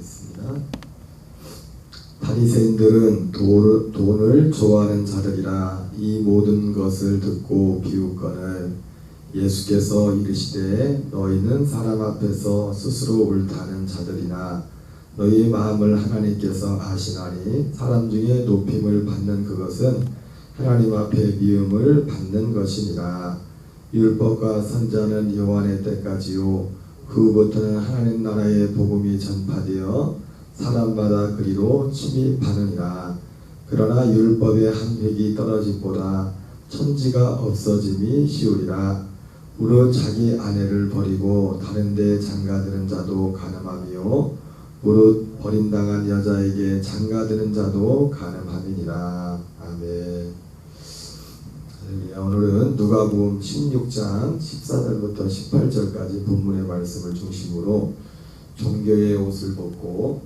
하겠습니다. 바리새인들은 돈을 좋아하는 자들이라 이 모든 것을 듣고 비웃거늘 예수께서 이르시되 너희는 사람 앞에서 스스로 옳다는 자들이나 너희의 마음을 하나님께서 아시나니 사람 중에 높임을 받는 그것은 하나님 앞에 미움을 받는 것이니라. 율법과 선지자는 요한의 때까지요 그 후부터는 하나님 나라의 복음이 전파되어 사람마다 그리로 침입하느니라. 그러나 율법의 한 획이 떨어짐보다 천지가 없어짐이 쉬우리라. 무릇 자기 아내를 버리고 다른 데 장가드는 자도 간음하며 무릇 버림당한 여자에게 장가드는 자도 간음함이니라. 아멘. 오늘은 누가복음 16장 14절부터 18절까지 본문의 말씀을 중심으로 종교의 옷을 벗고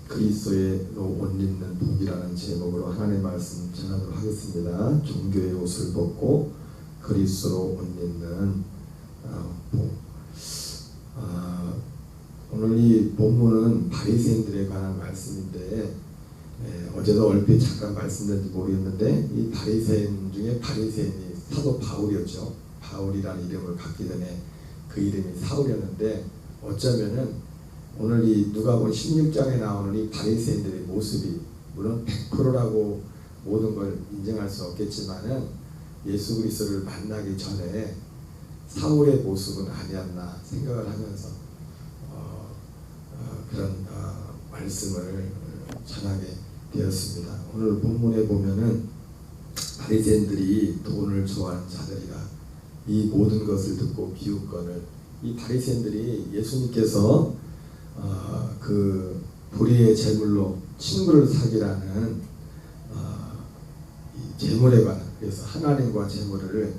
그리스도의 옷 입는 복이라는 제목으로 하나님의 말씀 전하도록 하겠습니다. 종교의 옷을 벗고 그리스도로 옷 입는 복. 오늘 이 본문은 바리새인들에 관한 말씀인데 어제도 얼핏 잠깐 말씀드렸는지 모르겠는데 이 바리새인 중에 바리새인이 사도 바울이었죠. 바울이라는 이름을 갖기 전에 그 이름이 사울이었는데 어쩌면은 오늘 이 누가복음 16장에 나오는 이 바리새인들의 모습이 물론 100%라고 모든 걸 인정할 수 없겠지만은 예수 그리스도를 만나기 전에 사울의 모습은 아니었나 생각을 하면서 그런 말씀을 전하게 되었습니다. 오늘 본문에 보면은 바리새인들이 돈을 좋아하는 자들이라 이 모든 것을 듣고 비웃거늘 이 바리새인들이 예수님께서 그 불의의 제물로 친구를 사기라는 이 제물에 관한 그래서 하나님과 제물을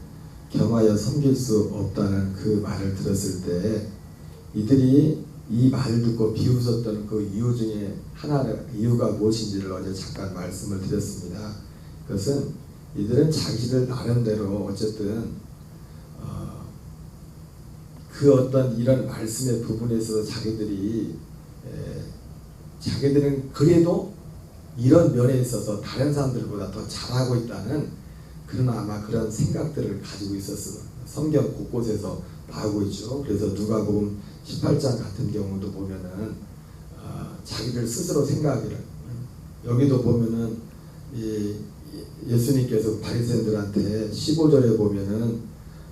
겸하여 섬길 수 없다는 그 말을 들었을 때 이들이 이 말을 듣고 비웃었던 그 이유 중에 이유가 무엇인지를 어제 잠깐 말씀을 드렸습니다. 그것은 이들은 자기들 나름대로 어쨌든 그 어떤 이런 말씀의 부분에 있어서 자기들은 그래도 이런 면에 있어서 다른 사람들보다 더 잘하고 있다는 그런 아마 그런 생각들을 가지고 있었어요. 성경 곳곳에서 나오고 있죠. 그래서 누가복음 18장 같은 경우도 보면은 자기들 스스로 생각하기를 여기도 보면은 예수님께서 바리새인들한테 15절에 보면은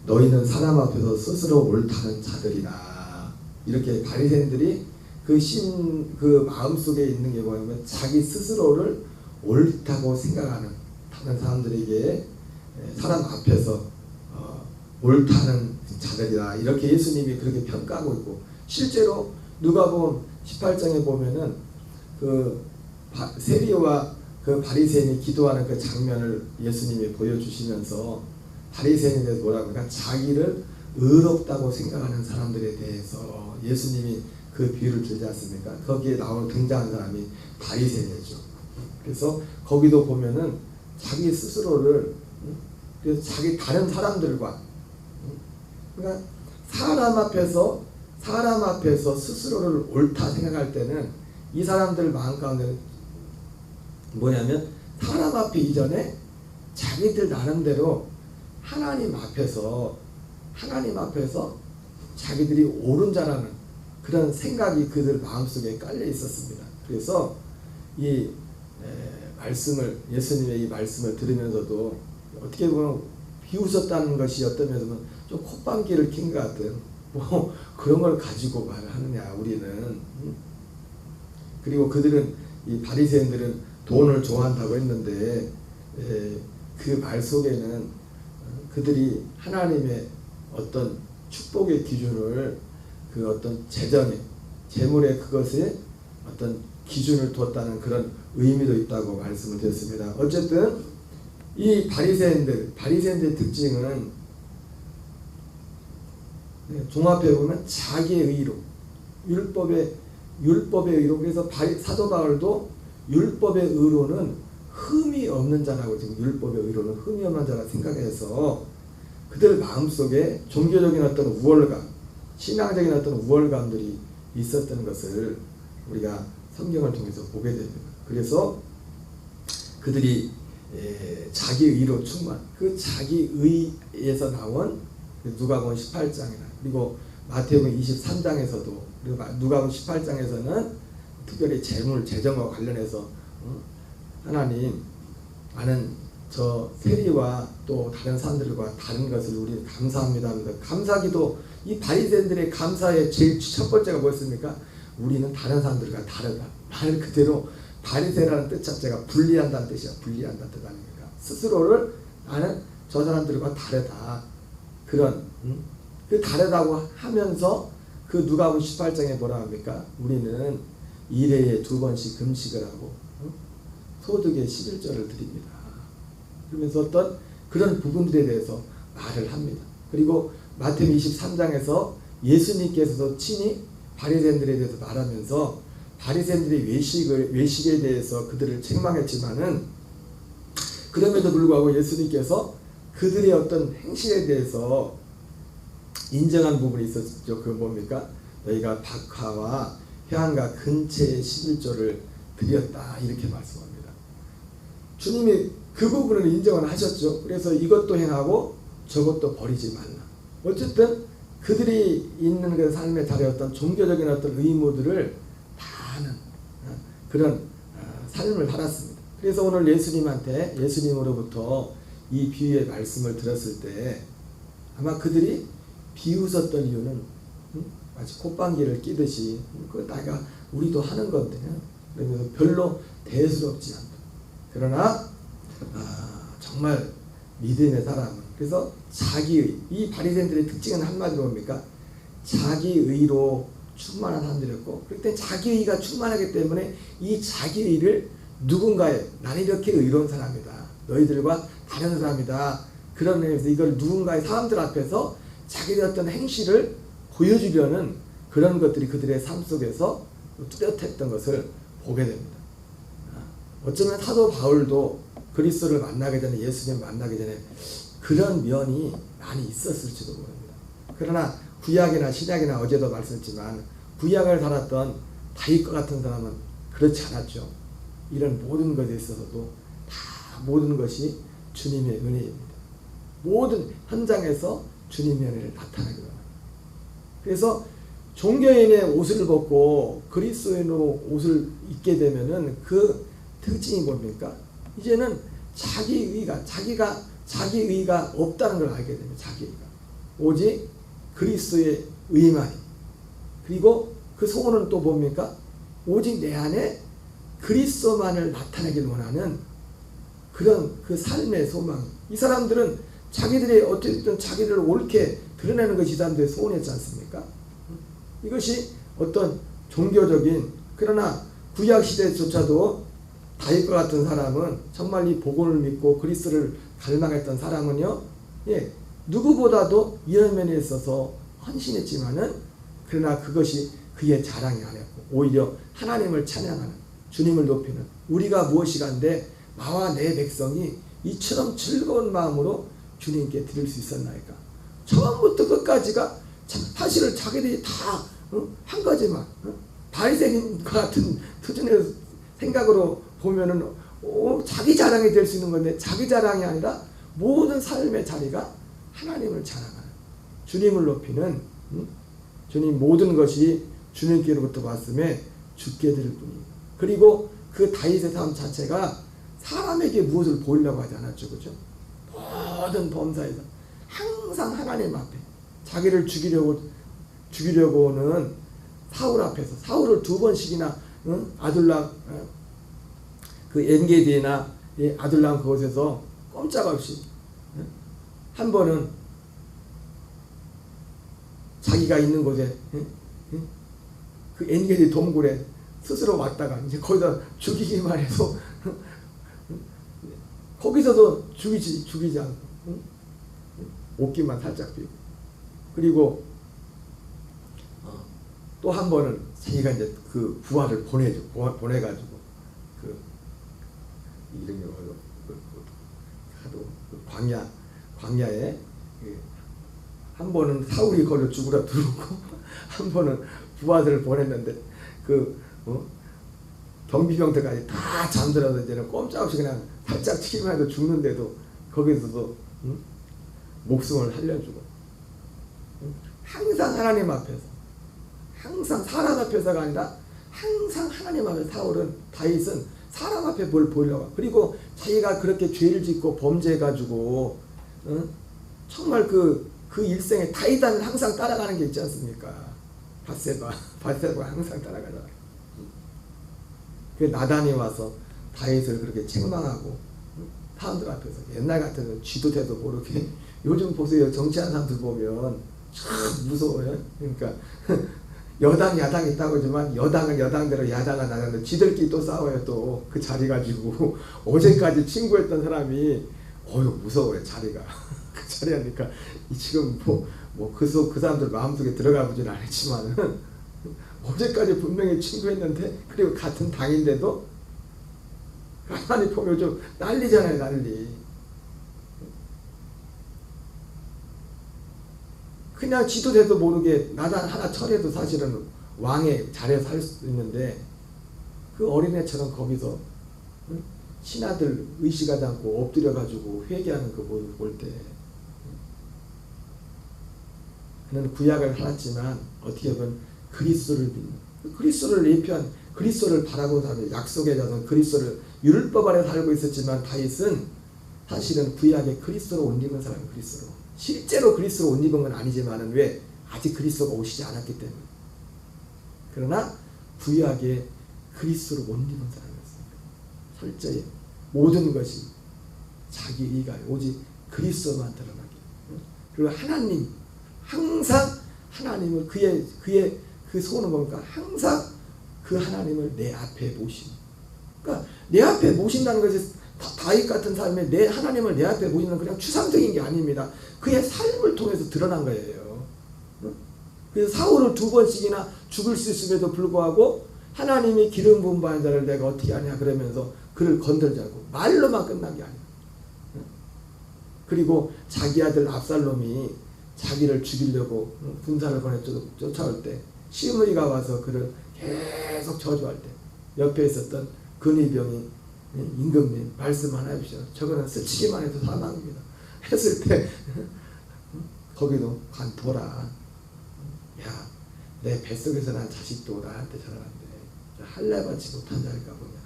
너희는 사람 앞에서 스스로 옳다는 자들이나 이렇게 바리새인들이 그 마음속에 있는 게 뭐냐면 자기 스스로를 옳다고 생각하는 다른 사람들에게 사람 앞에서 옳다는 자들이다 이렇게 예수님이 그렇게 평가하고 있고 실제로 누가복음 18장에 보면은 그 세리와 그 바리새인이 기도하는 그 장면을 예수님이 보여주시면서 바리새인에 대해서 뭐라고 하니까 자기를 의롭다고 생각하는 사람들에 대해서 예수님이 그 비유를 들지 않습니까? 거기에 등장한 사람이 바리새인이죠. 그래서 거기도 보면은 자기 스스로를 그래서 자기 다른 사람들과 그러니까 사람 앞에서 스스로를 옳다 생각할 때는 이 사람들 마음 가운데 뭐냐면 사람 앞에 이전에 자기들 나름대로 하나님 앞에서 자기들이 옳은 자라는 그런 생각이 그들 마음속에 깔려 있었습니다. 그래서 이 말씀을 예수님의 이 말씀을 들으면서도 어떻게 보면 비웃었다는 것이 어떤 면에서는 좀 콧방귀를 낀 것 같은 뭐 그런 걸 가지고 말을 하느냐 우리는. 그리고 그들은 이 바리새인들은 돈을 좋아한다고 했는데 그 말 속에는 그들이 하나님의 어떤 축복의 기준을 그 어떤 재물의 그것에 어떤 기준을 뒀다는 그런 의미도 있다고 말씀을 드렸습니다. 어쨌든 이 바리새인들의 특징은 종합해 보면 자기의 의로 율법의 의로 그래서 사도 바울도 율법의 의로는 흠이 없는 자라고 지금 율법의 의로는 흠이 없는 자라 생각해서 그들 마음속에 종교적인 어떤 우월감 신앙적인 어떤 우월감들이 있었던 것을 우리가 성경을 통해서 보게 됩니다. 그래서 그들이 자기 의로 충만, 그 자기 의에서 나온 누가복음 18장이나 그리고 마태복음 23장에서도 그리고 누가복음 18장에서는 특별히 재정과 관련해서 하나님 나는 저 세리와 또 다른 사람들과 다른 것을 우리 감사합니다 하면서 감사기도 이 바리새인들의 감사의 제일 첫 번째가 뭐였습니까? 우리는 다른 사람들과 다르다. 말 그대로 바리새라는 뜻 자체가 분리한다는 뜻이야. 분리한다는 뜻 아닙니까? 스스로를 나는 저 사람들과 다르다. 그런 그 다르다고 하면서 그 누가복음 18장에 뭐라 합니까? 우리는 1회에 2번씩 금식을 하고 소득의 11조를 드립니다. 그러면서 어떤 그런 부분들에 대해서 말을 합니다. 그리고 마태복음 23장에서 예수님께서도 친히 바리새인들에 대해서 말하면서 바리새인들의 외식에 대해서 그들을 책망했지만은 그럼에도 불구하고 예수님께서 그들의 어떤 행실에 대해서 인정한 부분이 있었죠. 그 뭡니까? 너희가 박하와 회한과 근체의 11조를 드렸다 이렇게 말씀합니다. 주님이 그 부분을 인정을 하셨죠. 그래서 이것도 행하고 저것도 버리지 말라. 어쨌든 그들이 있는 그 삶의 달의 어떤 종교적인 어떤 의무들을 다 하는 그런 삶을 살았습니다. 그래서 오늘 예수님으로부터 이 비유의 말씀을 들었을 때 아마 그들이 비웃었던 이유는 마치 콧방귀를 끼듯이 그거 다가 우리도 하는 건데 그러면서 별로 대수롭지 않다. 그러나 정말 믿음의 사람은 그래서 자기의 이 바리새인들의 특징은 한마디로 뭡니까? 자기의로 충만한 사람들이었고 그럴 때 자기의가 충만하기 때문에 이 자기의를 누군가에 나는 이렇게 의로운 사람이다. 너희들과 다른 사람이다. 그런 의미에서 이걸 누군가의 사람들 앞에서 자기의 어떤 행실을 보여주려는 그런 것들이 그들의 삶 속에서 뚜렷했던 것을 보게 됩니다. 어쩌면 사도 바울도 그리스도를 만나게 전에 예수님 만나게 전에 그런 면이 많이 있었을지도 모릅니다. 그러나 구약이나 신약이나 어제도 말씀했지만 구약을 살았던 다윗과 같은 사람은 그렇지 않았죠. 이런 모든 것에 있어서도 다 모든 것이 주님의 은혜입니다. 모든 현장에서 주님의 은혜를 나타내기로 합니다. 그래서 종교인의 옷을 벗고 그리스도인의 옷을 입게 되면은 그 특징이 뭡니까? 이제는 자기 의가 없다는 걸 알게 됩니다. 자기 의가. 오직 그리스도의 의만이. 그리고 그 소원은 또 뭡니까? 오직 내 안에 그리스도만을 나타내길 원하는 그런 그 삶의 소망. 이 사람들은 자기들이 어쨌든 자기들을 옳게 드러내는 것이 이 사람들의 소원이었지 않습니까? 이것이 어떤 종교적인 그러나 구약시대조차도 다윗과 같은 사람은 정말 이 복음을 믿고 그리스도를 갈망했던 사람은요, 누구보다도 이런 면에 있어서 헌신했지만은 그러나 그것이 그의 자랑이 아니었고 오히려 하나님을 찬양하는 주님을 높이는 우리가 무엇이간데 나와 내 백성이 이처럼 즐거운 마음으로 주님께 드릴 수 있었나이까. 처음부터 끝까지가 사실은 자기들이 다 한 가지만 바리새인 같은 수준의 생각으로 보면은 자기 자랑이 될 수 있는 건데 자기 자랑이 아니라 모든 삶의 자리가 하나님을 자랑하는 주님을 높이는 주님 모든 것이 주님께로부터 왔음에 주께 드릴 뿐입니다. 그리고 그 다윗의 삶 자체가 사람에게 무엇을 보이려고 하지 않았죠. 그죠? 모든 범사에서 항상 하나님 앞에 자기를 죽이려고 오는 사울 앞에서 사울을 2번씩이나 아둘람 그 엔게디나 아둘람 그곳에서 꼼짝없이 한 번은 자기가 있는 곳에 그 엔게디 동굴에 스스로 왔다가 이제 거기다 죽이기만 해서 거기서도 죽이지 않고 옷깃만 살짝 비고 그리고 또 한 번은 자기가 이제 그 부하를 보내가지고 그 이름이 하도 광야에 한 번은 사울이 걸려 죽으라 들었고 한 번은 부하들을 보냈는데 경비병들까지 다 잠들어서 이제는 꼼짝없이 그냥 살짝 치기만 해도 죽는데도 거기서도 목숨을 살려주고 항상 하나님 앞에서, 항상 사람 앞에서가 아니라 항상 하나님 앞에 다윗은 사람 앞에 뭘 보이려고, 그리고 자기가 그렇게 죄를 짓고 범죄해가지고 정말 그 일생에 다윗은 항상 따라가는 게 있지 않습니까? 밧세바가 항상 따라가잖아. 그 나단이 와서 다윗을 그렇게 책망하고 사람들 앞에서, 옛날 같으면 쥐도 돼도 모르게, 요즘 보세요, 정치하는 사람들 보면 참 무서워요. 그러니까 여당 야당 있다고 하지만 여당은 여당대로 야당은 야당대로 지들끼리 또 싸워요. 또 그 자리 가지고 어제까지 친구했던 사람이 무서워요, 자리가. 그 자리 하니까 지금 그 사람들 마음속에 들어가 보진 않았지만은 어제까지 분명히 친구했는데, 그리고 같은 당인데도 가만히 보면 좀 난리잖아요, 난리. 그냥 지도 돼도 모르게 나단 하나 철해도 사실은 왕의 자리에 살 수 있는데, 그 어린애처럼 거기서 신하들 의식하지 않고 엎드려가지고 회개하는 그 모습을 볼 때, 그는 구약을 살았지만 어떻게 보면 그리스도를 예표한, 그리스도를 바라고 사는 약속의 자손 그리스도를 율법 아래 살고 있었지만, 다윗은 사실은 구약의 그리스도로 옷 입은 사람이에요. 그리스도로 실제로 그리스도로 옷 입은 건 아니지만은, 왜? 아직 그리스도가 오시지 않았기 때문에. 그러나 구약의 그리스도로 옷 입은 사람이었습니다. 철저히 모든 것이 자기 의가 오직 그리스도만 드러나게. 그리고 하나님, 항상 하나님을 그의 그 소원은 뭡니까? 항상 그 하나님을 내 앞에 모심. 그러니까 내 앞에 모신다는 것이, 다윗 같은 사람이 하나님을 내 앞에 모시는 그냥 추상적인 게 아닙니다. 그의 삶을 통해서 드러난 거예요. 그래서 사울을 2번씩이나 죽을 수 있음에도 불구하고 하나님이 기름 부은 받은 자를 내가 어떻게 하냐 그러면서 그를 건들지 않고, 말로만 끝난 게 아니에요. 그리고 자기 아들 압살롬이 자기를 죽이려고 군사를 보내 쫓아올 때 시므리가 와서 그를 계속 저주할 때 옆에 있었던 근위병이, 임금님 말씀 하나 해주시오. 저거는 스치기만 해도 사망입니다. 했을 때 거기도 관둬라. 야, 내 뱃속에서 난 자식도 나한테 자라는데 할례받지 못한 자일까 보냐.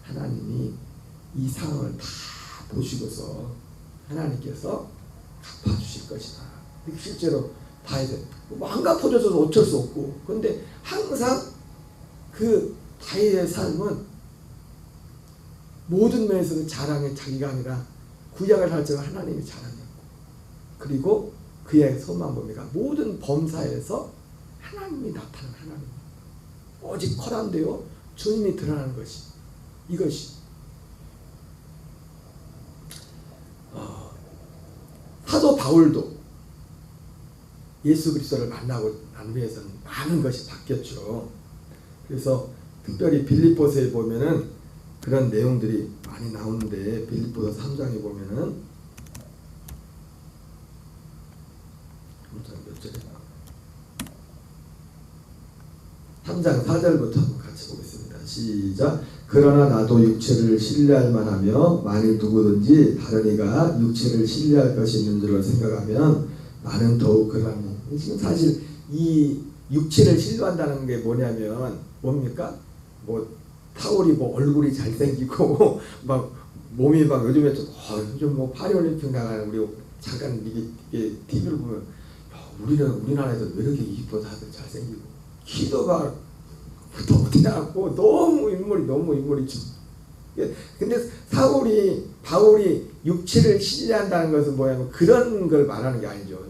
하나님이 이 상황을 다 보시고서 하나님께서 갚아주실 것이다. 실제로 봐야 돼. 안 갚아줘서 어쩔 수 없고. 그런데 항상 그 다윗의 삶은 모든 면에서는 자랑의 자기가 아니라 구약을 할 적은 하나님이 자랑이었고, 그리고 그의 소망 뭡니까? 모든 범사에서 하나님이 나타나는 하나님. 오직 허람되어 주님이 드러나는 것이, 이것이 사도 바울도 예수 그리스도를 만나고 난 후에서는 많은 것이 바뀌었죠. 그래서 특별히 빌립보서에 보면은 그런 내용들이 많이 나오는데, 빌립보서 3장에 보면은 3장 몇 절이나 3장 4절부터 한번 같이 보겠습니다. 시작. 그러나 나도 육체를 신뢰할 만하며 만일 누구든지 다른 이가 육체를 신뢰할 것이 있는 줄로 생각하면 나는 더욱 그러하니. 지금 사실 이 육체를 신뢰한다는 게 뭐냐면 뭡니까? 사울이 얼굴이 잘생기고 막 몸이 막 요즘에 요즘 파리올림픽 나가는 우리 잠깐 이게 TV를 보면, 우리나라에서 왜 이렇게 이뻐 다들 잘생기고 키도 막 어디 나왔고 너무 인물이 좀. 근데 바울이 육체를 신뢰한다는 것은 뭐냐면 그런 걸 말하는 게 아니죠.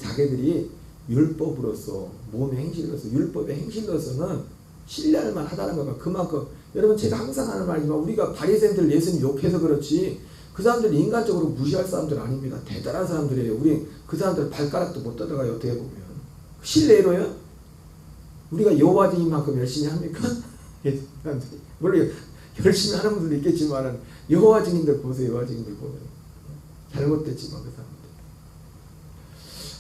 자기들이 율법으로서, 몸의 행실로서, 율법의 행실로서는 신뢰할 만하다는 거가 그만큼, 여러분 제가 항상 하는 말이지만 우리가 바리새인들 예수님 욕해서 그렇지 그 사람들 인간적으로 무시할 사람들 아닙니다. 대단한 사람들이에요. 우리 그 사람들 발가락도 못 따라가요. 어떻게 보면 신뢰로요? 우리가 여호와 증인만큼 열심히 합니까? 물론 열심히 하는 분들도 있겠지만은 여호와 증인들 보세요. 여호와 증인들 보면 잘못됐지만 그 사람들.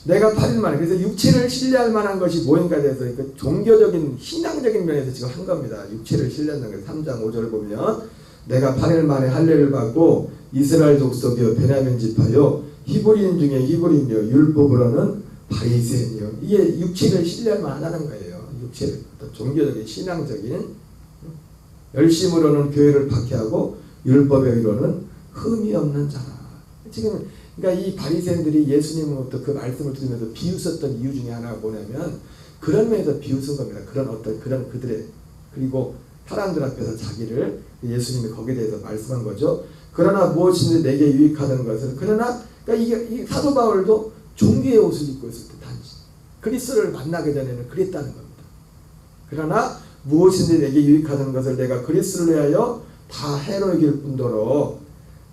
내가 8일 만에, 그래서 육체를 신뢰할 만한 것이 뭐인가 돼서 그 종교적인 신앙적인 면에서 지금 한 겁니다. 육체를 신뢰한다는 거 3장 5절 보면 내가 8일 만에 할례를 받고 이스라엘 족속이요 베냐민 지파요 히브리인 중에 히브리인이요 율법으로는 바리새인이요. 이게 육체를 신뢰할 만하다는 거예요. 육체를 종교적인 신앙적인 열심으로는 교회를 박해하고 율법의 의로는 흠이 없는 자라. 지금 그러니까 이 바리새인들이 예수님으로부터 그 말씀을 들으면서 비웃었던 이유 중에 하나가 뭐냐면 그런 면에서 비웃은 겁니다. 그런 그들의 그리고 사람들 앞에서 자기를 예수님이 거기에 대해서 말씀한 거죠. 그러나 무엇인지 내게 유익하는 것을 그러나 그러니까 이 사도 바울도 종교의 옷을 입고 있을 때 단지 그리스도를 만나기 전에는 그랬다는 겁니다. 그러나 무엇인지 내게 유익하는 것을 내가 그리스도를 위하여 다 해로 여길 뿐더러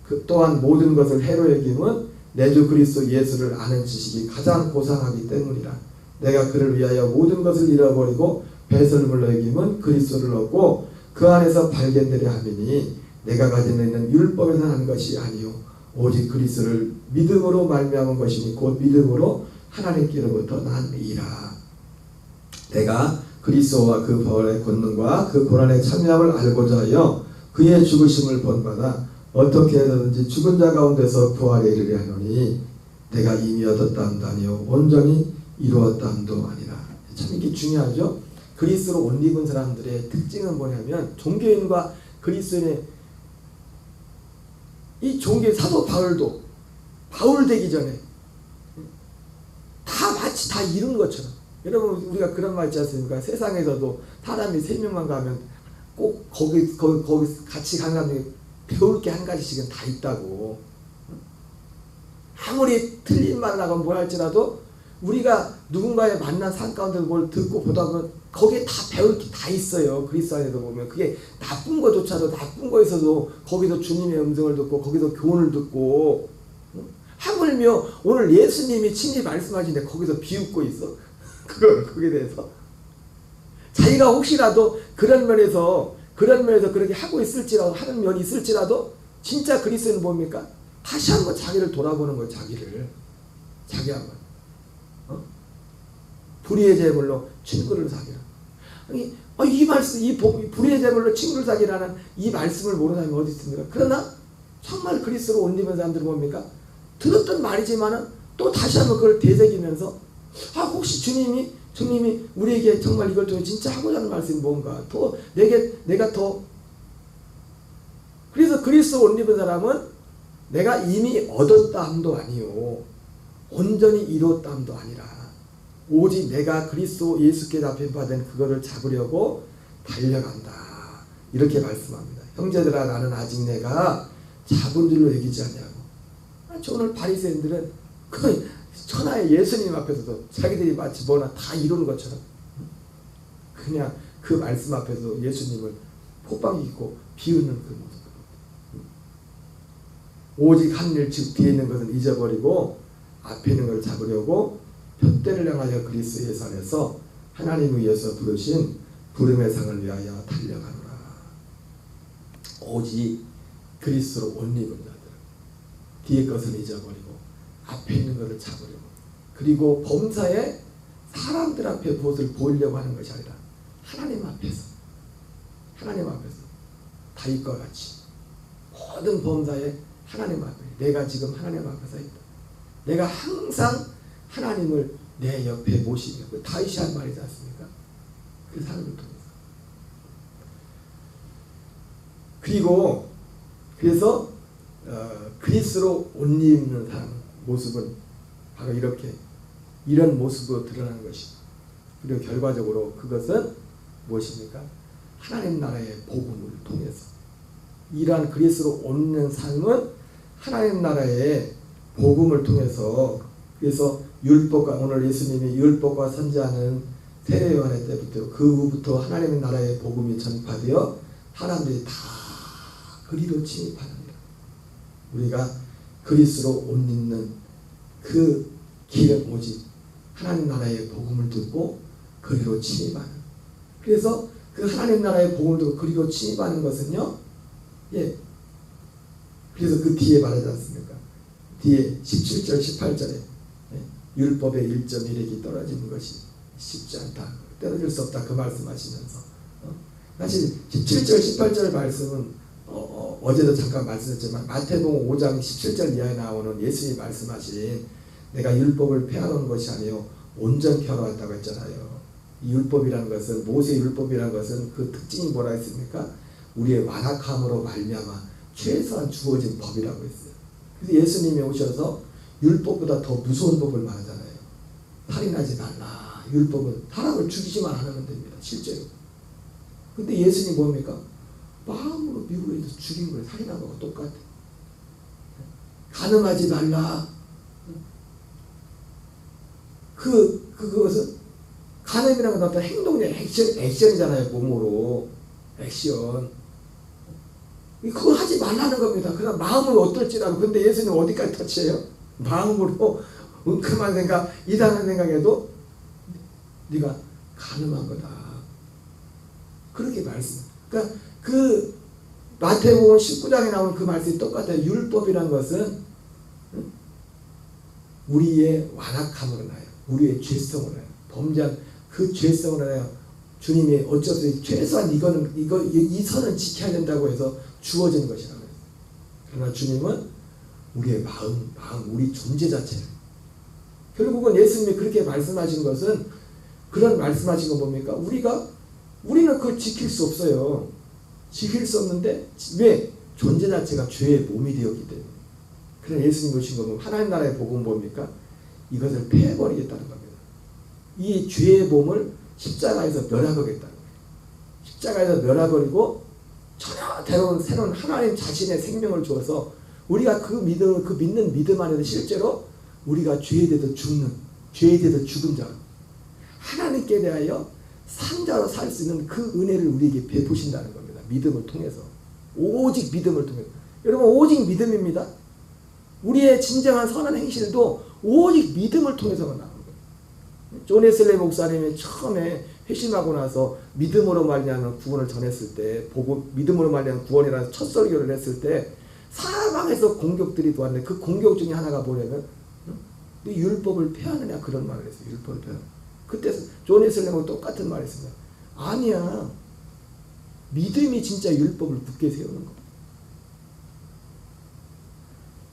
그 또한 모든 것을 해로 여김은 내 주 그리스도 예수를 아는 지식이 가장 고상하기 때문이라. 내가 그를 위하여 모든 것을 잃어버리고 배설물로 여김은 그리스도를 얻고 그 안에서 발견되려 함이니 내가 가지고 있는 율법에서 난 것이 아니요 오직 그리스도를 믿음으로 말미암은 것이니 곧 믿음으로 하나님께로부터 난이라. 내가 그리스도와 그 부활의 권능과 그 고난의 참여함을 알고자 하여 그의 죽으심을 본받아 어떻게 해서든지 죽은 자 가운데서 부활에 이르려 하노니 내가 이미 얻었다함도 아니요 온전히 이루었다함도 아니라. 참 이게 중요하죠. 그리스도로 옷 입은 사람들의 특징은 뭐냐면 종교인과 그리스도인의 이 종교의 사도 바울도 바울 되기 전에 다 마치 다 이룬 것처럼. 여러분 우리가 그런 말 있지 않습니까? 세상에서도 사람이 3명만 가면 꼭 거기 같이 가는 사람 중에 배울 게 한 가지씩은 다 있다고. 아무리 틀린 말을 하건 뭘 할지라도 우리가 누군가의 만난 삶 가운데 뭘 듣고 보다 보면 거기에 다 배울 게 다 있어요. 그리스도 안에서 보면 그게 나쁜 거조차도 나쁜 거에서도 거기서 주님의 음성을 듣고 거기서 교훈을 듣고 하물며 오늘 예수님이 친히 말씀하시는데 거기서 비웃고 있어. 그거에 대해서 자기가 혹시라도 그런 면에서 그렇게 하고 있을지라도 하는 면이 있을지라도 진짜 그리스도는 뭡니까? 다시 한번 자기를 돌아보는 거예요. 자기 한번 불의의 제물로 친구를 사귀라. 아니 이 말씀 이 불의의 제물로 친구를 사귀라는 이 말씀을 모르는 사람이 어디 있습니까? 그러나 정말 그리스도로 옷 입은 사람들은 뭡니까? 들었던 말이지만은 또 다시 한번 그걸 되새기면서 혹시 주님이 우리에게 정말 이걸 통해 진짜 하고자 하는 말씀이 뭔가 더 내가 더 그래서 그리스도 옷 입은 사람은 내가 이미 얻었다함도 아니요 온전히 이루었다함도 아니라 오직 내가 그리스도 예수께 앞에 받은 그거를 잡으려고 달려간다 이렇게 말씀합니다. 형제들아 나는 아직 내가 잡은 줄로 여기지 않냐고. 오늘 바리새인들은 거의 천하의 예수님 앞에서도 자기들이 마치 뭐나 다 이루는 것처럼 그냥 그 말씀 앞에서 예수님을 폭방 입고 비웃는 그 모습. 오직 한 일 즉 뒤에 있는 것은 잊어버리고 앞에 있는 것을 잡으려고 푯대를 향하여 그리스도 예수 안에서 하나님을 위해서 부르신 부름의 상을 위하여 달려가노라. 오직 그리스도로 옷 입은 자들 뒤에 것을 잊어버리고 앞에 있는 것을 잡으려고 그리고 범사에 사람들 앞에 무엇을 보이려고 하는 것이 아니라 하나님 앞에서 다윗과 같이 모든 범사에 하나님 앞에 내가 지금 하나님 앞에 서 있다. 내가 항상 하나님을 내 옆에 모시며 다윗이 한 말이지 않습니까? 그 삶을 통해서 그래서 그리스도로 옷 입는 사람 모습은 바로 이런 모습으로 드러나는 것이고 그리고 결과적으로 그것은 무엇입니까? 하나님 나라의 복음을 통해서 이러한 그리스도로 옷 입는 삶은 하나님 나라의 복음을 통해서 그래서 율법과 오늘 예수님이 율법과 선지자는 세례 요한의 때부터 그 후부터 하나님의 나라의 복음이 전파되어 사람들이 다 그리로 침입합니다. 우리가 그리스도로 옷 입는 그 길은 오직 하나님 나라의 복음을 듣고 그리로 침입하는. 그래서 그 하나님 나라의 복음을 듣고 그리로 침입하는 것은요. 그래서 그 뒤에 말하지 않습니까? 뒤에 17절 18절에 율법의 1.1획이 떨어지는 것이 쉽지 않다. 떨어질 수 없다. 그 말씀하시면서 사실 17절 18절 말씀은 어제도 잠깐 말씀드렸지만 마태복음 5장 17절 이하에 나오는 예수님이 말씀하신 내가 율법을 폐하는 것이 아니요 온전케 하러 왔다고 했잖아요. 이 율법이라는 것은 모세 율법이라는 것은 그 특징이 뭐라 했습니까? 우리의 완악함으로 말미암아 최소한 주어진 법이라고 했어요. 그래서 예수님이 오셔서 율법보다 더 무서운 법을 말하잖아요. 살인하지 말라. 율법은 사람을 죽이지만 않으면 됩니다. 실제로. 근데 예수님이 뭡니까? 마음으로 미워해서 죽인 거예요. 살인한 거하고 똑같아. 간음하지 말라. 그것은 간음이라는 건 어떤 행동의 액션이잖아요. 몸으로. 액션. 그걸 하지 말라는 겁니다. 그냥 마음을 어떨지라도. 근데 예수님 어디까지 터치해요? 마음으로 은큼한 생각, 이상한 생각해도 네가 간음한 거다. 그렇게 말씀. 그러니까 그 마태복음 19장에 나오는 그 말씀이 똑같아요. 율법이란 것은 우리의 완악함으로 나요. 우리의 죄성으로 나요. 범죄한 그 죄성으로 나요. 주님이 어쩔 수 없이 최소한 이 선을 지켜야 된다고 해서 주어지는 것이라고 해요. 그러나 주님은 우리의 마음, 우리 존재 자체를. 결국은 예수님이 그렇게 말씀하신 것은 그런 말씀하신 건 뭡니까? 우리는 그걸 지킬 수 없어요. 지킬 수 없는데 왜? 존재 자체가 죄의 몸이 되었기 때문에. 그래서 예수님 오신 건 하나님 나라의 복음은 뭡니까? 이것을 폐해버리겠다는 겁니다. 이 죄의 몸을 십자가에서 멸하겠다는 거예요. 십자가에서 멸해버리고 전혀 새로운 하나님 자신의 생명을 주어서 우리가 그 믿는 믿음 안에서 실제로 우리가 죄에 대해서 죽은 자, 하나님께 대하여 산자로 살 수 있는 그 은혜를 우리에게 베푸신다는 겁니다. 믿음을 통해서. 오직 믿음을 통해서. 여러분, 오직 믿음입니다. 우리의 진정한 선한 행실도 오직 믿음을 통해서만 나오는 거예요. 존 웨슬리 목사님이 처음에 회심하고 나서 믿음으로 말미암은 구원을 전했을 때, 믿음으로 말미암은 구원이라는 첫 설교를 했을 때 사방에서 공격들이 왔는데 그 공격 중에 하나가 뭐냐면 네 율법을 폐하느냐 그런 말을 했어요. 율법을 폐하느냐. 그때 존 웨슬리하고 똑같은 말을 했습니다. 아니야. 믿음이 진짜 율법을 굳게 세우는 거.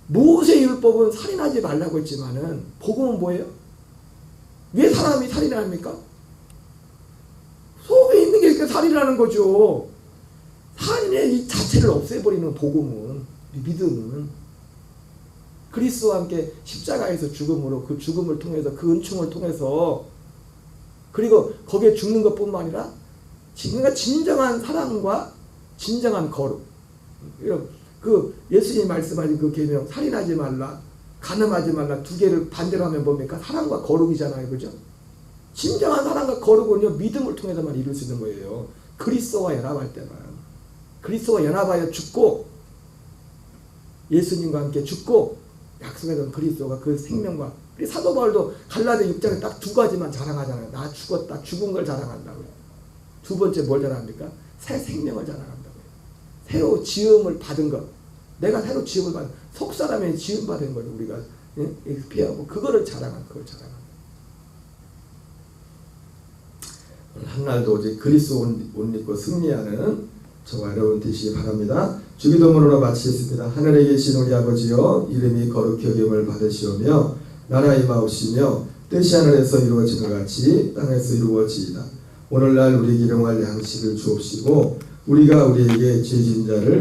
모세 율법은 살인하지 말라고 했지만은 복음은 뭐예요? 왜 사람이 살인을 합니까? 속에 있는 게 이렇게 살인하는 거죠. 살인의 이 자체를 없애버리는 복음은, 믿음은 그리스도와 함께 십자가에서 죽음으로 그 죽음을 통해서 그 은총을 통해서 그리고 거기에 죽는 것뿐만 아니라 진정한 사랑과 진정한 거룩. 그 예수님이 말씀하신 그 계명 살인하지 말라, 간음하지 말라 두 개를 반대로 하면 뭡니까? 사랑과 거룩이잖아요. 그죠? 진정한 사랑과 거룩은요 믿음을 통해서만 이룰 수 있는 거예요. 그리스도와 연합할 때만. 그리스도와 연합하여 죽고 예수님과 함께 죽고 약속했던 그리스도가 그 생명과 사도 바울도 갈라디아 6장에 딱 두 가지만 자랑하잖아요. 나 죽었다. 죽은 걸 자랑한다고요. 두 번째 뭘 자랑합니까? 새 생명을 자랑한다고요. 새로 지음을 받은 것. 내가 새로 지음을 받은 속 사람의 지음 받은 걸 우리가 피하고 그거를 자랑한 그걸 자랑한. 오늘 한날도 오직 그리스도 옷 입고 승리하는 저와 여러분 되시기 바랍니다. 주기도문으로 마치겠습니다. 하늘에 계신 우리 아버지여 이름이 거룩히 여김을 받으시오며 나라 임하옵시며 뜻이 하늘에서 이루어진 것 같이 땅에서 이루어지이다. 오늘날 우리에게 일용할 양식을 주옵시고 우리가 우리에게 죄진 자를